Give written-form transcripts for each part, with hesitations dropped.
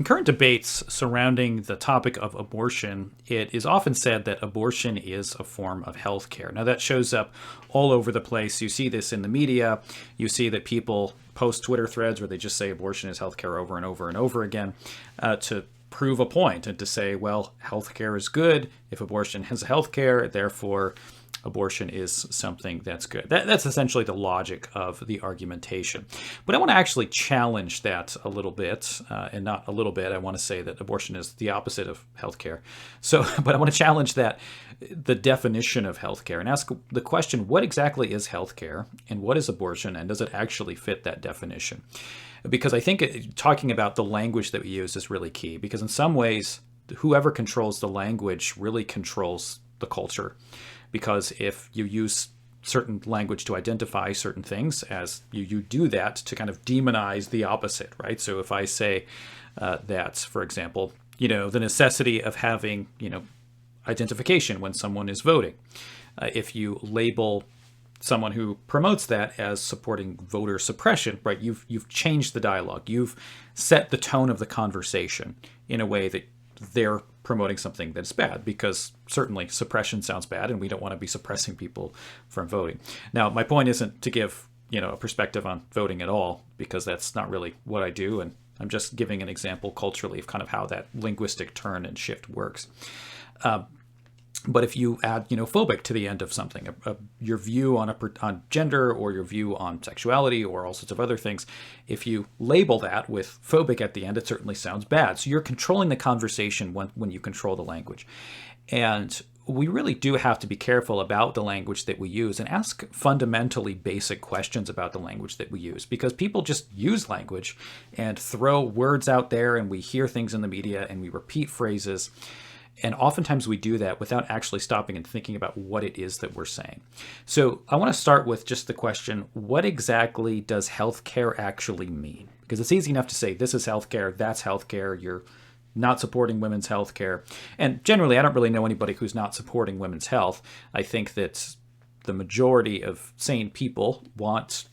In current debates surrounding the topic of abortion, it is often said that abortion is a form of health care. Now, that shows up all over the place. You see this in the media. You see that people post Twitter threads where they just say abortion is health care over and over and over again to prove a point and to say, well, health care is good. If abortion is health care, therefore abortion is something that's good. That's essentially the logic of the argumentation. But I want to actually challenge that a little bit, and not a little bit. I want to say that abortion is the opposite of healthcare. So, but I want to challenge the definition of healthcare and ask the question, what exactly is healthcare and what is abortion, and does it actually fit that definition? Because I think talking about the language that we use is really key, because in some ways, whoever controls the language really controls the culture. Because if you use certain language to identify certain things, as you do that to kind of demonize the opposite, right? So if I say that, for example, the necessity of having, identification when someone is voting, if you label someone who promotes that as supporting voter suppression, right? You've changed the dialogue. You've set the tone of the conversation in a way that they're promoting something that's bad, because certainly suppression sounds bad and we don't want to be suppressing people from voting. Now, my point isn't to give, a perspective on voting at all, because that's not really what I do. And I'm just giving an example culturally of kind of how that linguistic turn and shift works. But if you add, phobic to the end of something, your view on gender or your view on sexuality or all sorts of other things, if you label that with phobic at the end, it certainly sounds bad. So you're controlling the conversation when you control the language. And we really do have to be careful about the language that we use and ask fundamentally basic questions about the language that we use, because people just use language and throw words out there, and we hear things in the media and we repeat phrases. And oftentimes we do that without actually stopping and thinking about what it is that we're saying. So I want to start with just the question, what exactly does healthcare actually mean? Because it's easy enough to say, this is healthcare, that's healthcare, you're not supporting women's healthcare. And generally, I don't really know anybody who's not supporting women's health. I think that the majority of sane people want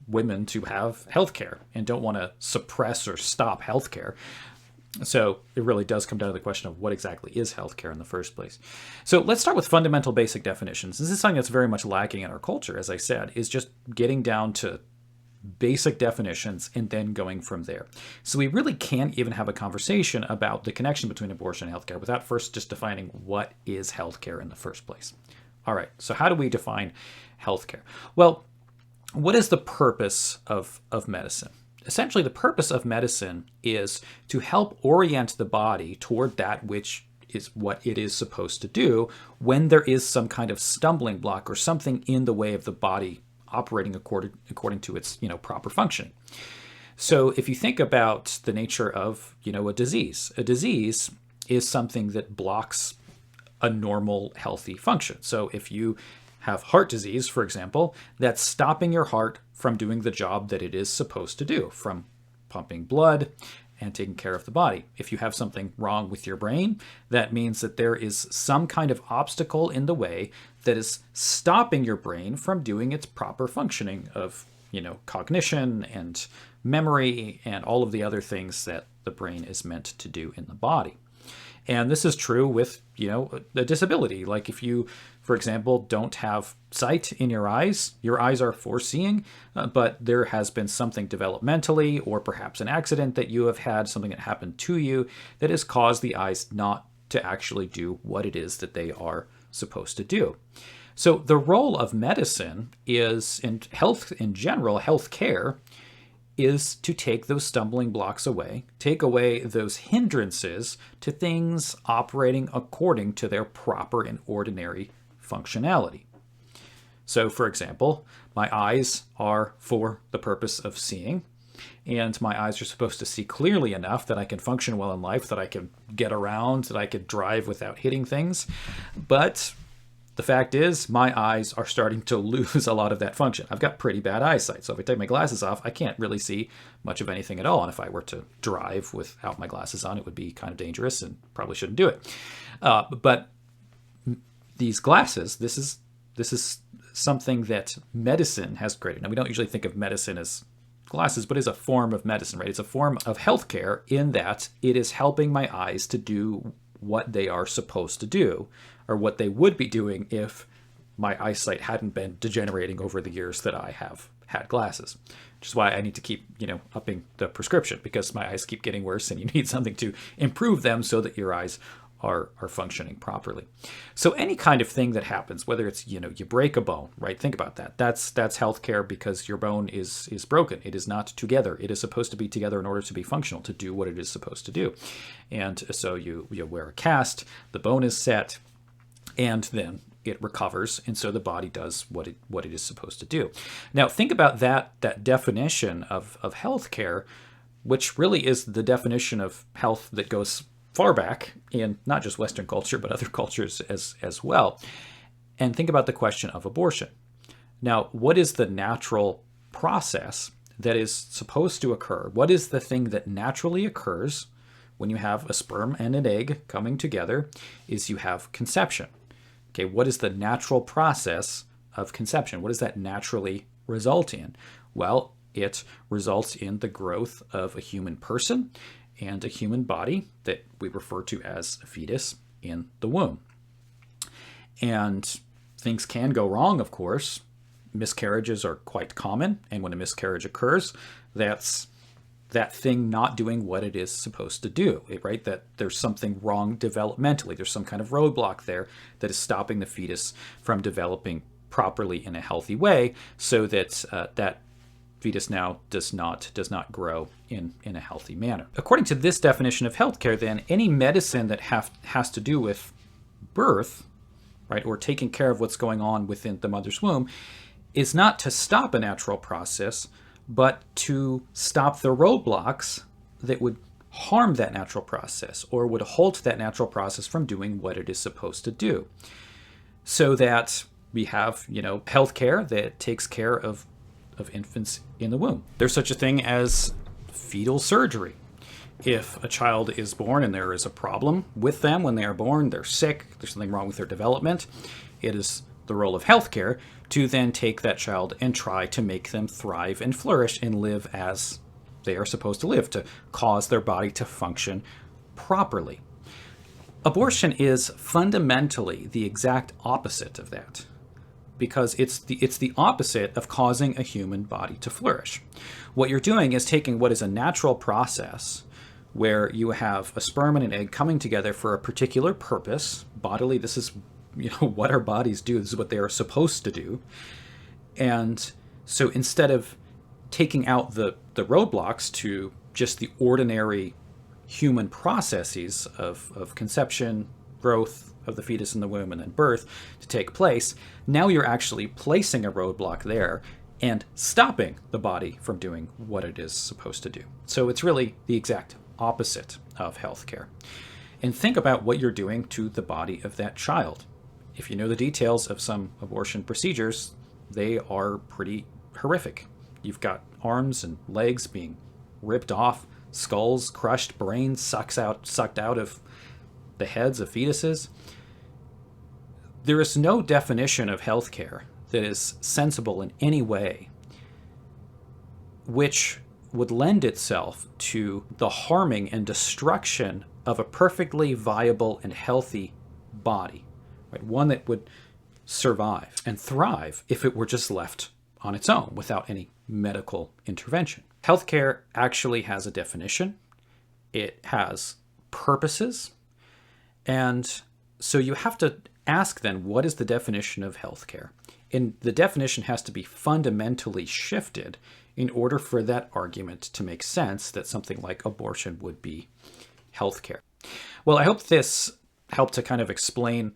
women to have healthcare and don't want to suppress or stop healthcare. So it really does come down to the question of what exactly is healthcare in the first place. So let's start with fundamental basic definitions. This is something that's very much lacking in our culture, as I said, is just getting down to basic definitions and then going from there. So we really can't even have a conversation about the connection between abortion and healthcare without first just defining what is healthcare in the first place. All right, so how do we define healthcare? Well, what is the purpose of medicine? Essentially, the purpose of medicine is to help orient the body toward that which is what it is supposed to do when there is some kind of stumbling block or something in the way of the body operating according to its proper functioning. So if you think about the nature of a disease is something that blocks a normal healthy function. So if you have heart disease, for example, that's stopping your heart from doing the job that it is supposed to do, from pumping blood and taking care of the body. If you have something wrong with your brain, that means that there is some kind of obstacle in the way that is stopping your brain from doing its proper functioning of, cognition and memory and all of the other things that the brain is meant to do in the body. And this is true with, a disability. Like if you, for example, don't have sight in your eyes are for seeing, but there has been something developmentally or perhaps an accident that you have had, something that happened to you that has caused the eyes not to actually do what it is that they are supposed to do. So the role of medicine is, in health in general, health care, is to take those stumbling blocks away, take away those hindrances to things operating according to their proper and ordinary functionality. So, for example, my eyes are for the purpose of seeing, and my eyes are supposed to see clearly enough that I can function well in life, that I can get around, that I can drive without hitting things. But the fact is, my eyes are starting to lose a lot of that function. I've got pretty bad eyesight, so if I take my glasses off, I can't really see much of anything at all. And if I were to drive without my glasses on, it would be kind of dangerous and probably shouldn't do it. But these glasses, this is something that medicine has created. Now, we don't usually think of medicine as glasses, but is a form of medicine, right? It's a form of healthcare in that it is helping my eyes to do what they are supposed to do, or what they would be doing if my eyesight hadn't been degenerating over the years that I have had glasses. Which is why I need to keep, upping the prescription, because my eyes keep getting worse and you need something to improve them so that your eyes are functioning properly. So any kind of thing that happens, whether it's, you break a bone, right? Think about that. That's healthcare, because your bone is broken. It is not together. It is supposed to be together in order to be functional, to do what it is supposed to do. And so you wear a cast, the bone is set, and then it recovers, and so the body does what it is supposed to do. Now think about that definition of healthcare, which really is the definition of health that goes far back in not just Western culture, but other cultures as well. And think about the question of abortion. Now, what is the natural process that is supposed to occur? What is the thing that naturally occurs when you have a sperm and an egg coming together? Is you have conception. Okay, what is the natural process of conception? What does that naturally result in? Well, it results in the growth of a human person and a human body that we refer to as a fetus in the womb. And things can go wrong, of course. Miscarriages are quite common, and when a miscarriage occurs, that's that thing not doing what it is supposed to do, right? That there's something wrong developmentally. There's some kind of roadblock there that is stopping the fetus from developing properly in a healthy way, so that that fetus now does not grow in a healthy manner. According to this definition of healthcare, then, any medicine that has to do with birth, right, or taking care of what's going on within the mother's womb, is not to stop a natural process, but to stop the roadblocks that would harm that natural process, or would halt that natural process from doing what it is supposed to do. So that we have, healthcare that takes care of infants in the womb. There's such a thing as fetal surgery. If a child is born and there is a problem with them when they are born, they're sick, there's something wrong with their development, it is the role of healthcare to then take that child and try to make them thrive and flourish and live as they are supposed to live, to cause their body to function properly. Abortion is fundamentally the exact opposite of that, because it's the opposite of causing a human body to flourish. What you're doing is taking what is a natural process, where you have a sperm and an egg coming together for a particular purpose. Bodily, this is what our bodies do. This is what they are supposed to do. And so instead of taking out the roadblocks to just the ordinary human processes of conception, growth of the fetus in the womb, and then birth to take place, now you're actually placing a roadblock there and stopping the body from doing what it is supposed to do. So it's really the exact opposite of healthcare. And think about what you're doing to the body of that child. If you know the details of some abortion procedures, they are pretty horrific. You've got arms and legs being ripped off, skulls crushed, brains sucked out of the heads of fetuses. There is no definition of healthcare that is sensible in any way which would lend itself to the harming and destruction of a perfectly viable and healthy body, right? One that would survive and thrive if it were just left on its own without any medical intervention. Healthcare actually has a definition. It has purposes. And so you have to ask then, what is the definition of healthcare? And the definition has to be fundamentally shifted in order for that argument to make sense that something like abortion would be healthcare. Well, I hope this helped to kind of explain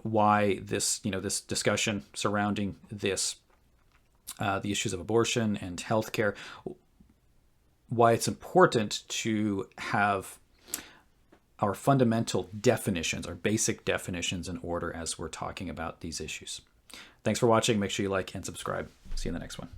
why this discussion surrounding this, the issues of abortion and healthcare, why it's important to have our fundamental definitions, our basic definitions in order as we're talking about these issues. Thanks for watching. Make sure you like and subscribe. See you in the next one.